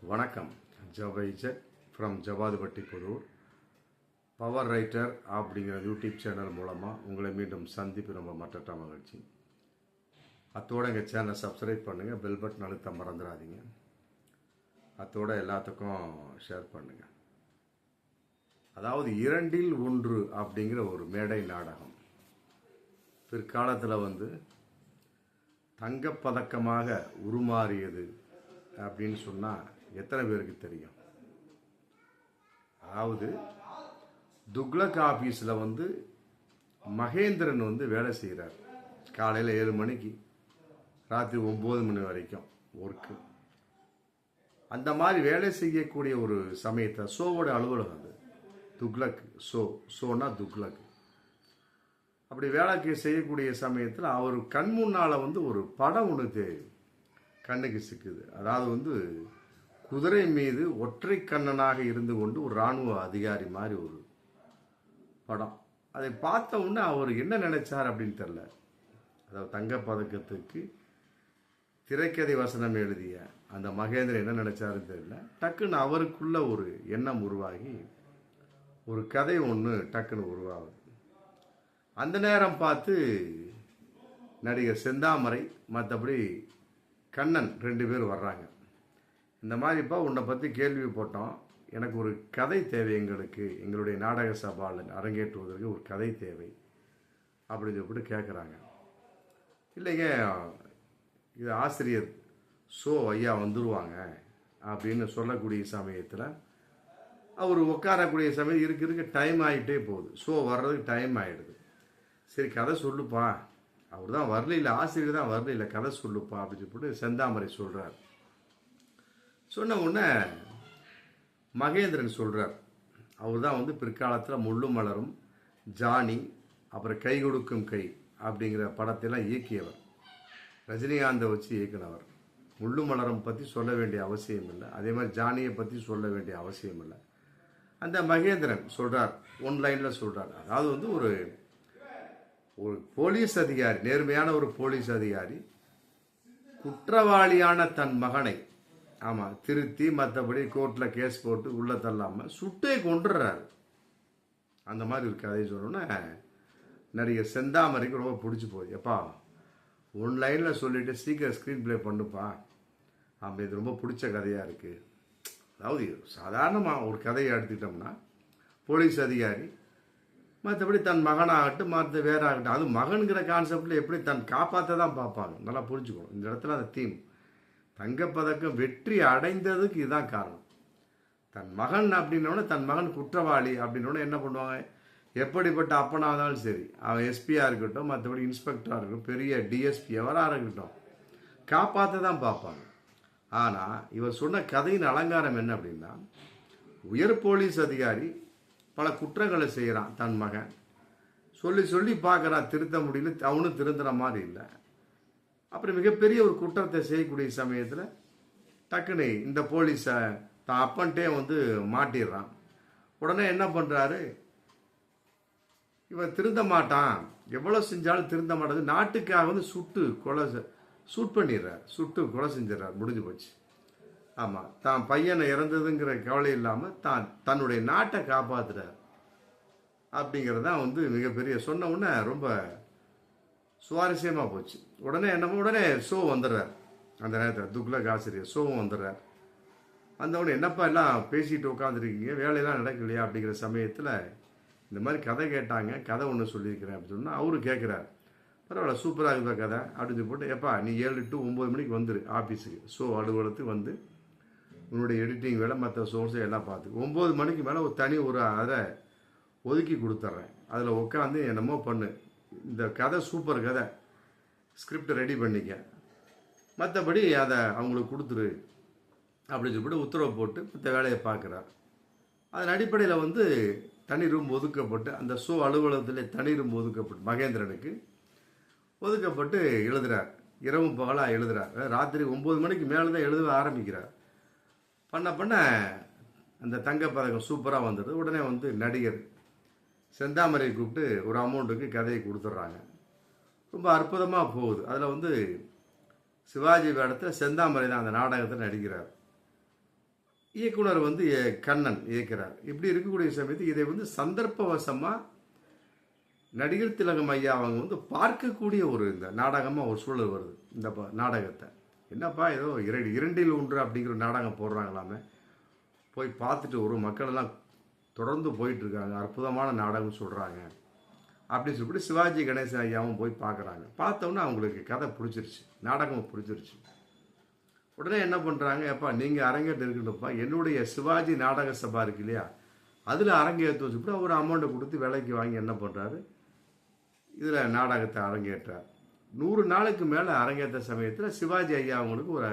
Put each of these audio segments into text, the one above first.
வணக்கம். ஜவைஜட் from Javadupatti Pudur. Power writer அப்படிங்கிற YouTube channel மூலமாக உங்களை மீண்டும் சந்திப்பு ரொம்ப மற்ற மகிழ்ச்சி. அத்தோடு எங்கள் சேனலை சப்ஸ்கிரைப் பண்ணுங்கள், பெல் பட்டன் அழுத்த மறந்துடாதீங்க. அத்தோடு எல்லாத்துக்கும் ஷேர் பண்ணுங்கள். அதாவது 2இல் 1 அப்படிங்கிற ஒரு மேடை நாடகம் பிற்காலத்தில் தங்கப்பதக்கமாக உருமாறியது அப்படின்னு சொன்னால் எத்தனை பேருக்கு தெரியும்? அதாவது துக்ளக் ஆஃபீஸில் மகேந்திரன் வேலை செய்கிறார். காலையில் 7 மணிக்கு ராத்திரி 9 மணி வரைக்கும் ஒர்க்கு. அந்த மாதிரி வேலை செய்யக்கூடிய ஒரு சமயத்தை ஷோவோட அலுவலகம் அது துக்ளக் ஷோனா துக்ளக். அப்படி வேலைக்கு செய்யக்கூடிய சமயத்தில் அவர் கண் முன்னால் ஒரு படம் ஒன்று கண்ணுக்கு சிக்குது. அதாவது குதிரை மீது ஒற்றை கண்ணனாக இருந்து கொண்டு ஒரு இராணுவ அதிகாரி மாதிரி ஒரு படம். அதை பார்த்த உடனே அவர் என்ன நினைச்சார் அப்படின்னு தெரியல. அதாவது தங்கப்பதக்கத்துக்கு திரைக்கதை வசனம் எழுதிய அந்த மகேந்திரன் என்ன நினைச்சாருன்னு தெரியல. டக்குன்னு அவருக்குள்ள ஒரு எண்ணம் உருவாகி ஒரு கதை ஒன்று டக்குன்னு உருவாகுது. அந்த நேரம் பார்த்து நடிகர் செந்தாமரை மற்றபடி கண்ணன் 2 பேர் வர்றாங்க. இந்த மாதிரிப்பா உன்னை பற்றி கேள்வி போட்டோம், எனக்கு ஒரு கதை தேவை, எங்களுடைய நாடக சபாவில் அரங்கேற்றுவதற்கு ஒரு கதை தேவை அப்படின்னு சொல்லிட்டு கேட்குறாங்க. இல்லைங்க, இது ஆசிரியர் ஷோ ஐயா வந்துடுவாங்க அப்படின்னு சொல்லக்கூடிய சமயத்தில் அவர் உட்காரக்கூடிய சமயம் இருக்க டைம் ஆகிட்டே போகுது. ஷோ வர்றதுக்கு டைம் ஆகிடுது. சரி கதை சொல்லுப்பா, அவர் தான் வரல, இல்லை ஆசிரியர் தான் வரல, இல்லை கதை சொல்லுப்பா அப்படின்னு சொல்லிட்டு செந்தாமரை சொல்கிறார். சொன்ன உடனே மகேந்திரன் சொல்கிறார். அவர் தான் பிற்காலத்தில் முள்ளும் மலரும், ஜானி, அப்புறம் கை கொடுக்கும் கை அப்படிங்கிற படத்தையெல்லாம் இயக்கியவர். ரஜினிகாந்தை வச்சு இயக்கினவர். முள்ளும் மலரும் பற்றி சொல்ல வேண்டிய அவசியம் இல்லை, அதே மாதிரி ஜானியை பற்றி சொல்ல வேண்டிய அவசியம் இல்லை. அந்த மகேந்திரன் சொல்கிறார், ஒன்லைனில் சொல்கிறார். அதாவது ஒரு போலீஸ் அதிகாரி, நேர்மையான ஒரு போலீஸ் அதிகாரி குற்றவாளியான தன் மகனை திருத்தி மற்றபடி கோர்ட்டில் கேஸ் போட்டு உள்ள தள்ளாமல் சுட்டே கொண்டுறாரு. அந்த மாதிரி ஒரு கதையை சொல்லணும்னா நடிகர் செந்தாமரைக்கு ரொம்ப பிடிச்சி போகுது. எப்பா ஒன்லைனில் சொல்லிட்டு சீக்கிரம் ஸ்க்ரீன் பிளே பண்ணுப்பா, இது ரொம்ப பிடிச்ச கதையாக இருக்குது. அதாவது சாதாரணமாக ஒரு கதையை எடுத்துக்கிட்டோம்னா போலீஸ் அதிகாரி மற்றபடி தன் மகனாகட்டும் மற்ற வேற ஆகட்டும், அது மகன்கிற கான்செப்டில் எப்படி தன் காப்பாற்ற தான் பார்ப்பாங்க. நல்லா புரிஞ்சுக்கணும். இந்த இடத்துல அந்த தீம் தங்கப்பதக்கம் வெற்றி அடைந்ததுக்கு இதுதான் காரணம். தன் மகன் அப்படின்னோடனே தன் மகன் குற்றவாளி அப்படின்னோடனே என்ன பண்ணுவாங்க, எப்படிப்பட்ட அப்பனாக இருந்தாலும் சரி, அவன் எஸ்பியாக இருக்கட்டும் மற்றபடி இன்ஸ்பெக்டராக இருக்கட்டும் பெரிய டிஎஸ்பி எவராக இருக்கட்டும் காப்பாற்ற தான் பார்ப்பாங்க. ஆனால் இவர் சொன்ன கதையின் அலங்காரம் என்ன அப்படின்னா, உயர் போலீஸ் அதிகாரி பல குற்றங்களை செய்கிறான். தன் மகன் சொல்லி சொல்லி பார்க்குறான், திருத்த முடியல, அவனும் திருந்துற மாதிரி இல்லை. அப்புறம் மிகப்பெரிய ஒரு குற்றத்தை செய்யக்கூடிய சமயத்தில் டக்குனு இந்த போலீஸை தான் அப்பன்ட்டே மாட்டிடுறான். உடனே என்ன பண்ணுறாரு, இவன் திருந்த மாட்டான், எவ்வளோ செஞ்சாலும் திருந்த மாட்டாது, நாட்டுக்காக ஷூட் பண்ணிடுறார், சுட்டு கொலை செஞ்சிடறார், முடிஞ்சு போச்சு. ஆமாம், தான் பையனை இறந்ததுங்கிற கவலை இல்லாமல் தன்னுடைய நாட்டை காப்பாற்றுறார் அப்படிங்கிறது தான் மிகப்பெரிய. சொன்ன உடனே ரொம்ப சுவாரஸ்யமாக போச்சு. உடனே ஷோ வந்துடுறார். அந்த நேரத்தில் துக்ளக் ஆசிரியர் ஷோவும் வந்துடுறார். வந்தவுடனே என்னப்பா எல்லாம் பேசிட்டு உட்காந்துருக்கீங்க, வேலையெல்லாம் நடக்கலையா அப்படிங்கிற சமயத்தில் இந்த மாதிரி கதை கேட்டாங்க, கதை ஒன்று சொல்லியிருக்கிறேன் அப்படின்னு சொன்னால் அவரு கேட்குறாரு, பரவாயில்ல சூப்பராக இருக்கிற கதை அப்படின்னு போட்டு, எப்பா நீ 7 to 9 மணிக்கு வந்துரு ஆஃபீஸுக்கு, ஷோ அலுவலகத்துக்கு உன்னுடைய எடிட்டிங் வேலை மற்ற சோர்ஸை எல்லாம் பார்த்து 9 மணிக்கு மேலே ஒரு அதை ஒதுக்கி கொடுத்துட்றேன், அதில் உட்காந்து என்னமோ பண்ணு, இந்த கதை சூப்பர் கதை, ஸ்கிரிப்ட் ரெடி பண்ணிக்க, மற்றபடி அதை அவங்களுக்கு கொடுத்துரு அப்படின்னு சொல்லிட்டு உத்தரவு போட்டு மற்ற வேலையை பார்க்குறார். அதன் அடிப்படையில் தனி ரூம் ஒதுக்கப்பட்டு, அந்த ஷோ அலுவலகத்தில் தனி ரூம் ஒதுக்கப்பட்டு மகேந்திரனுக்கு ஒதுக்கப்பட்டு எழுதுகிறார். இரவும் பகலாக எழுதுகிறார். ராத்திரி 9 மணிக்கு மேலே தான் எழுத ஆரம்பிக்கிறார். பண்ண அந்த தங்கப்பதக்கம் சூப்பராக வந்துடுது. உடனே நடிகர் செந்தாமரை கூப்பிட்டு ஒரு அமௌண்ட்டுக்கு கதையை கொடுத்துட்றாங்க. ரொம்ப அற்புதமாக போகுது. அதில் சிவாஜி வேடத்தில் செந்தாமரை தான் அந்த நாடகத்தில் நடிக்கிறார். இயக்குனர் வந்து கண்ணன் இயக்கிறார். இப்படி இருக்கக்கூடிய சமயத்தில் இதை வந்து சந்தர்ப்பவசமாக நடிகர் திலகம் ஐயா அவங்க வந்து பார்க்கக்கூடிய ஒரு இந்த நாடகமாக ஒரு சூழல் வருது. இந்த நாடகத்தை என்னப்பா ஏதோ இரண்டில் ஒன்று அப்படிங்கிற நாடகம் போடுறாங்களாமே, போய் பார்த்துட்டு ஒரு மக்கள் எல்லாம் தொடர்ந்து போயிட்டு இருக்காங்க, அற்புதமான நாடகம் சொல்கிறாங்க அப்படின்னு சொல்லிட்டு சிவாஜி கணேசன் ஐயாவும் போய் பார்க்குறாங்க. பார்த்தோன்னே அவங்களுக்கு கதை பிடிச்சிருச்சு, நாடகம் பிடிச்சிருச்சு. உடனே என்ன பண்ணுறாங்க, எப்பா நீங்கள் அரங்கேற்று இருக்கணும்ப்பா, என்னுடைய சிவாஜி நாடக சபா இருக்கு இல்லையா, அதில் அரங்கேற்று வச்சுட்டு அவர் அமௌண்ட்டை கொடுத்து விலைக்கு வாங்கி என்ன பண்ணுறாரு, இதில் நாடகத்தை அரங்கேற்றார். 100 நாளுக்கு மேலே அரங்கேற்ற சமயத்தில் சிவாஜி ஐயா அவங்களுக்கு ஒரு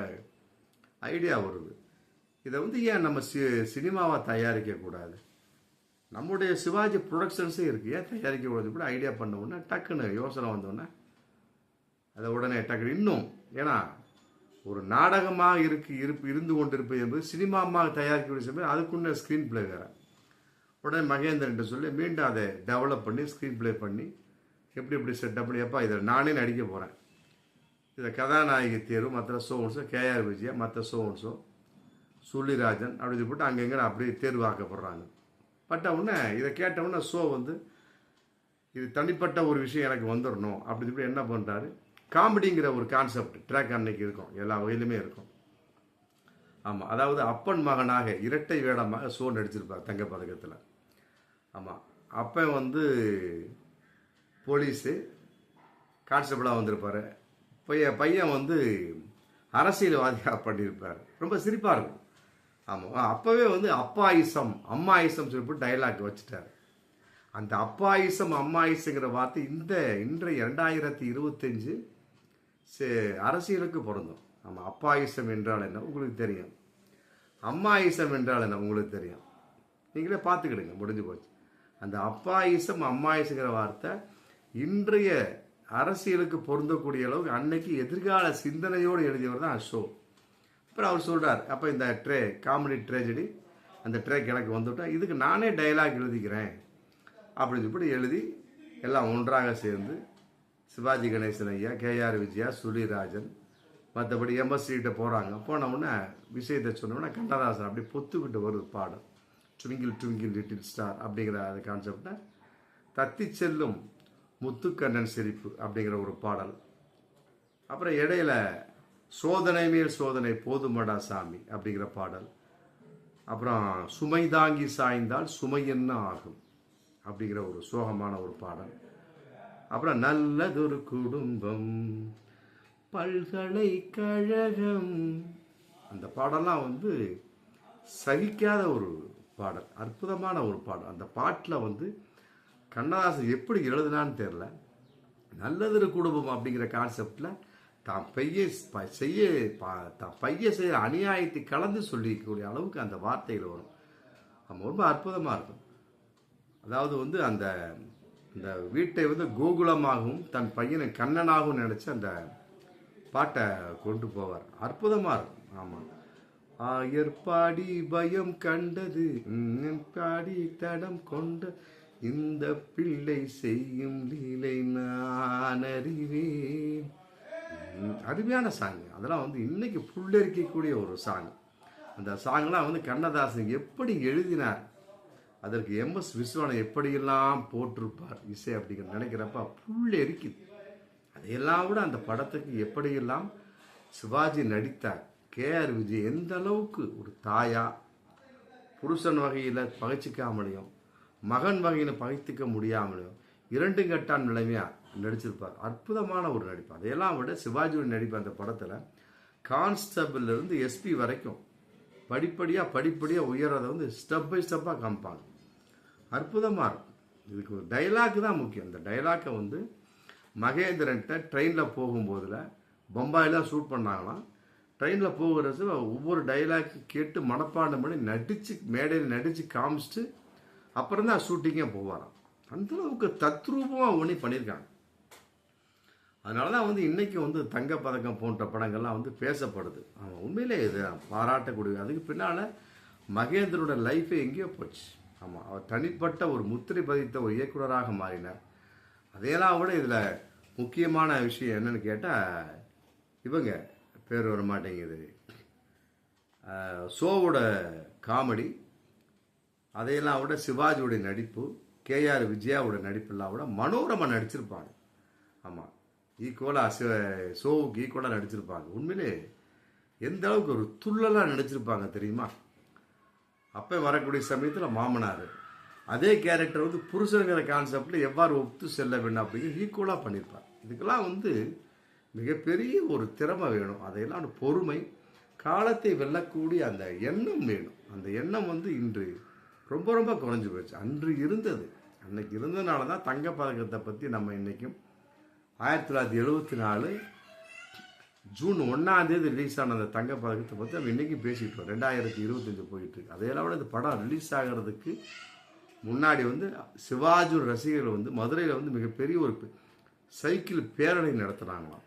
ஐடியா வருது, இதை வந்து ஏன் நம்ம சினிமாவை தயாரிக்கக்கூடாது, நம்முடைய சிவாஜி ப்ரொடக்ஷன்ஸே இருக்குது, ஏன் தயாரிக்கக்கூடாது கூட ஐடியா பண்ண உடனே டக்குன்னு யோசனை வந்தோடனே அதை உடனே டக்குன்னு இன்னும், ஏன்னா ஒரு நாடகமாக இருந்து கொண்டிருப்பது என்பது சினிமாமாக தயாரிக்கக்கூடிய சமயம் அதுக்குன்னு ஸ்க்ரீன் பிளே வேறு. உடனே மகேந்திரன் சொல்லி மீண்டும் அதை டெவலப் பண்ணி ஸ்க்ரீன் பிளே பண்ணி எப்படி செட்டப் பண்ணி, எப்பா இதை நானே நடிக்க போகிறேன், இதை கதாநாயகி தேர்வு மற்ற சோன்ஸோ கேஆர் விஜயா மற்ற சோன்ஸோ சுள்ளிராஜன் அப்படி போட்டு அங்கங்கே அப்படியே தேர்வாக்கப்படுறாங்க. பட்ட உடனே இதை கேட்ட உடனே ஷோ வந்து இது தனிப்பட்ட ஒரு விஷயம் எனக்கு வந்துடணும் அப்படி இப்படி என்ன பண்ணுறாரு, காமெடிங்கிற ஒரு கான்செப்ட் ட்ராக் அன்னைக்கு இருக்கும், எல்லா வகையிலுமே இருக்கும். ஆமாம், அதாவது அப்பன் மகனாக இரட்டை வேடமாக ஷோ நடிச்சிருப்பார் தங்கப்பதக்கத்தில். ஆமாம், அப்போ வந்து போலீஸு கான்ஸ்டபிளாக வந்திருப்பார், பையன் வந்து அரசியல்வாதியாக பண்ணியிருப்பார், ரொம்ப சிரிப்பாக இருக்கும். ஆமாம், அப்போவே வந்து அப்பாயிசம் அம்மாயிசம் சொல்லிட்டு டைலாக் வச்சுட்டார். அந்த அப்பாயிசம் அம்மாயிசங்கிற வார்த்தை இன்றைய 2025 அரசியலுக்கு பொருந்தும். ஆமாம், அப்பாயிசம் என்றால் என்ன உங்களுக்கு தெரியும், அம்மாயிசம் என்றால் என்ன உங்களுக்கு தெரியும், நீங்களே பார்த்துக்கிடுங்க, முடிஞ்சு போச்சு. அந்த அப்பாயிசம் அம்மாயிசங்கிற வார்த்தை இன்றைய அரசியலுக்கு பொருந்தக்கூடிய அளவுக்கு அன்னைக்கு எதிர்கால சிந்தனையோடு எழுதியவர் தான் ஷோ. அப்புறம் அவர் சொல்கிறார், அப்போ இந்த காமெடி ட்ரெஜடி அந்த ட்ரேக் எனக்கு வந்துவிட்டா இதுக்கு நானே டைலாக் எழுதிக்கிறேன் அப்படின்னு சொல்லி எழுதி எல்லாம் ஒன்றாக சேர்ந்து சிவாஜி கணேசன் ஐயா, கேஆர் விஜயா, சுள்ளிராஜன் மற்றபடி எம்எஸ்சிகிட்ட போகிறாங்க. போன உடனே விஷயத்தை சொன்னோன்னா கண்ணதாசன் அப்படி பொத்துக்கிட்டு வருது பாடம், ட்விங்கிள் ட்விங்கிள் லிட்டில் ஸ்டார் அப்படிங்கிற அந்த கான்செப்டை தத்தி செல்லும் முத்துக்கண்ணன் சிரிப்பு அப்படிங்கிற ஒரு பாடல். அப்புறம் இடையில சோதனை மேல் சோதனை போதுமடா சாமி அப்படிங்கிற பாடல். அப்புறம் சுமை தாங்கி சாய்ந்தால் சுமை என்ன ஆகும் அப்படிங்கிற ஒரு சோகமான ஒரு பாடல். அப்புறம் நல்லதொரு குடும்பம் பல்கலைக்கழகம், அந்த பாடலாம் வந்து சகிக்காத ஒரு பாடல், அற்புதமான ஒரு பாடல். அந்த பாட்டில் வந்து கண்ணதாசன் எப்படி எழுதுனான்னு தெரில, நல்லதொரு குடும்பம் அப்படிங்கிற கான்செப்டில் தான் பைய செய்கிற அநியாயத்தை கலந்து சொல்லிக்கக்கூடிய அளவுக்கு அந்த வார்த்தைகள் வரும். ரொம்ப அற்புதமாக இருக்கும். அதாவது வந்து அந்த அந்த வீட்டை வந்து கோகுலமாகவும் தன் பையனை கண்ணனாகவும் நினச்சி அந்த பாட்டை கொண்டு போவார், அற்புதமாக இருக்கும். ஆமாம், ஆயர்பாடி பயம் கண்டது பாடி தடம் கொண்ட இந்த பிள்ளை செய்யும் லீலை நான் அறிவேன். அருமையான சாங் அதெல்லாம் வந்து இன்னைக்கு புல்லரிக்கக்கூடிய ஒரு சாங். அந்த சாங்லாம் வந்து கண்ணதாசன் எப்படி எழுதினார், அதற்கு எம்எஸ் விஸ்வநாதன் எப்படியெல்லாம் போட்டிருப்பார் இசை அப்படிங்கிற நினைக்கிறப்ப புல்லரிக்குது. அதையெல்லாம் விட அந்த படத்துக்கு எப்படியெல்லாம் சிவாஜி நடித்தார், கேஆர் விஜய் எந்த அளவுக்கு ஒரு தாயா புருஷன் வகையில் பகைச்சிக்காமலையும் மகன் வகையில் பகைத்துக்க முடியாமலையும் இரண்டு கட்டான் நிலைமையாக நடிச்சிருப்பார். அற்புதமான ஒரு நடிப்பு. அதையெல்லாம் விட சிவாஜியோட நடிப்பு அந்த படத்தில் கான்ஸ்டபிள்லேருந்து எஸ்பி வரைக்கும் படிப்படியாக உயரதை வந்து ஸ்டெப் பை ஸ்டெப்பாக காமிப்பாங்க. அற்புதமாக இருக்கும். இதுக்கு ஒரு டைலாக் தான் முக்கியம். இந்த டைலாக்கை வந்து மகேந்திரன்ட்ட ட்ரெயினில் போகும்போதில் பம்பாயில் ஷூட் பண்ணாங்களாம். ட்ரெயினில் போகிறது ஒவ்வொரு டைலாக்கு கேட்டு மனப்பாடம் பண்ணி நடித்து மேடையில் நடித்து காமிச்சிட்டு அப்புறம் தான் ஷூட்டிங்கே போவாராம். அந்தளவுக்கு தத்ரூபமாக ஒன்றி பண்ணியிருக்காங்க. அதனால தான் வந்து இன்றைக்கி வந்து தங்கப்பதக்கம் போன்ற படங்கள்லாம் வந்து பேசப்படுது. அவன் உண்மையிலே இது பாராட்டக்கூடிய. அதுக்கு பின்னால் மகேந்திரோட லைஃபே எங்கேயோ போச்சு. ஆமாம், அவர் தனிப்பட்ட ஒரு முத்திரை பதித்த ஒரு இயக்குனராக மாறினார். அதையெல்லாம் விட இதில் முக்கியமான விஷயம் என்னன்னு கேட்டால், இவங்க பேர் வர மாட்டேங்குது, ஷோவோட காமெடி, அதையெல்லாம் விட சிவாஜியோடைய நடிப்பு, கேஆர் விஜயாவோட நடிப்பெல்லாம் விட மனோரமா நடிச்சிருப்பாங்க. ஆமாம், ஈக்குவலாக ஷோவுக்கு ஈக்குவலாக நடிச்சிருப்பாங்க. உண்மையிலே எந்த அளவுக்கு ஒரு துள்ளலாக நடிச்சிருப்பாங்க தெரியுமா? அப்போ வரக்கூடிய சமயத்தில் மாமனார் அதே கேரக்டர் வந்து புருஷனுங்கிற கான்செப்டில் எவ்வாறு ஒத்து செல்ல வேண்டும் அப்படிங்கிற ஈக்குவலாக பண்ணியிருப்பார். இதுக்கெல்லாம் வந்து மிகப்பெரிய ஒரு திறமை வேணும். அதையெல்லாம் ஒரு பொறுமை, காலத்தை வெல்லக்கூடிய அந்த எண்ணம் வேணும். அந்த எண்ணம் வந்து இன்று ரொம்ப ரொம்ப குறைஞ்சி போயிடுச்சு. அன்று இருந்தது, அன்னைக்கு இருந்ததுனால தான் தங்கப்பதக்கத்தை பற்றி நம்ம இன்றைக்கும் 1974 ஜூன் 1 ரிலீஸ் ஆன அந்த தங்கப்பதக்கத்தை பற்றி நம்ம இன்றைக்கும் பேசிகிட்டு இருக்கோம். 2025 போயிட்டுருக்கு. அதையெல்லாம் விட இந்த படம் ரிலீஸ் ஆகிறதுக்கு முன்னாடி வந்து சிவாஜி ரசிகர்கள் வந்து மதுரையில் வந்து மிகப்பெரிய ஒரு சைக்கிள் பேரணி நடத்துகிறாங்களாம்.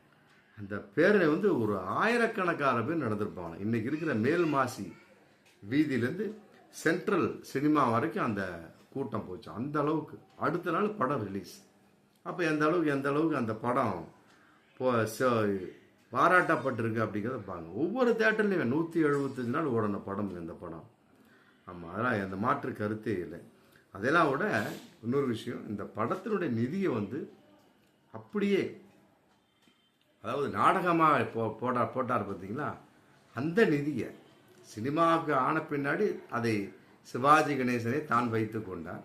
அந்த பேரணி வந்து ஒரு 1000கணக்கான பேர் நடந்திருப்பாங்க. இன்றைக்கி இருக்கிற மேல்மாசி வீதியிலேருந்து சென்ட்ரல் சினிமா வரைக்கும் அந்த கூட்டம் போச்சு. அந்த அளவுக்கு அடுத்த நாள் படம் ரிலீஸ். அப்போ எந்த அளவுக்கு அந்த படம் பாராட்டப்பட்டிருக்கு அப்படிங்கிறத பாருங்க. ஒவ்வொரு தேட்டர்லையும் 175 நாள் ஓடின படம் இந்த படம். ஆமாம், அதெல்லாம் எந்த மாற்று கருத்தே இல்லை. அதெல்லாம் விட இன்னொரு விஷயம், இந்த படத்தினுடைய நிதியை வந்து அப்படியே, அதாவது நாடகமாக போட்டார் பார்த்தீங்களா, அந்த நிதியை சினிமாவுக்கு ஆன பின்னாடி அதை சிவாஜி கணேசனை தான் வைத்து கொண்டார்.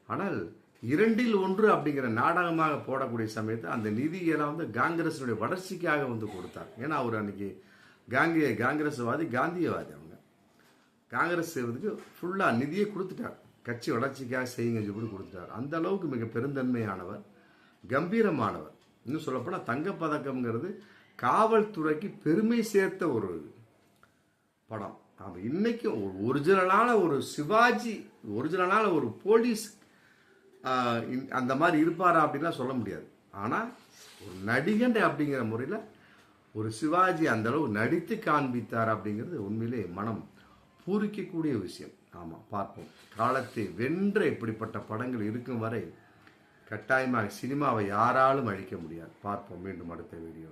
ஆனால் 2ல் 1 அப்படிங்கிற நாடகமாக போடக்கூடிய சமயத்தில் அந்த நிதியெல்லாம் வந்து காங்கிரஸினுடைய வளர்ச்சிக்காக வந்து கொடுத்தார். ஏன்னா அவர் அன்னைக்கு காங்கிரஸ்வாதி, காந்தியவாதி. அவங்க காங்கிரஸ் செய்வதுக்கு ஃபுல்லாக நிதியை கொடுத்துட்டார். கட்சி வளர்ச்சிக்காக செய்யுங்க சொல்லி கொடுத்துட்டார். அந்த அளவுக்கு மிக பெருந்தன்மையானவர், கம்பீரமானவர். இன்னும் சொல்லப்போனால் தங்கப்பதக்கம்ங்கிறது காவல்துறைக்கு பெருமை சேர்த்த ஒரு படம். அவன் இன்னைக்கும் ஒரிஜினலான ஒரு சிவாஜி, ஒரிஜினலான ஒரு போலீஸ் அந்த மாதிரி இருப்பாரா அப்படின்லாம் சொல்ல முடியாது. ஆனால் ஒரு நடிகன் அப்படிங்கிற முறையில் ஒரு சிவாஜி அந்த அளவு நடித்து காண்பித்தார் அப்படிங்கிறது உண்மையிலே மனம் பூரிக்கக்கூடிய விஷயம். ஆமாம், பார்ப்போம். காலத்தை வென்ற இப்படிப்பட்ட படங்கள் இருக்கும் வரை கட்டாயமாக சினிமாவை யாராலும் அழிக்க முடியாது. பார்ப்போம் மீண்டும் அடுத்த வீடியோ.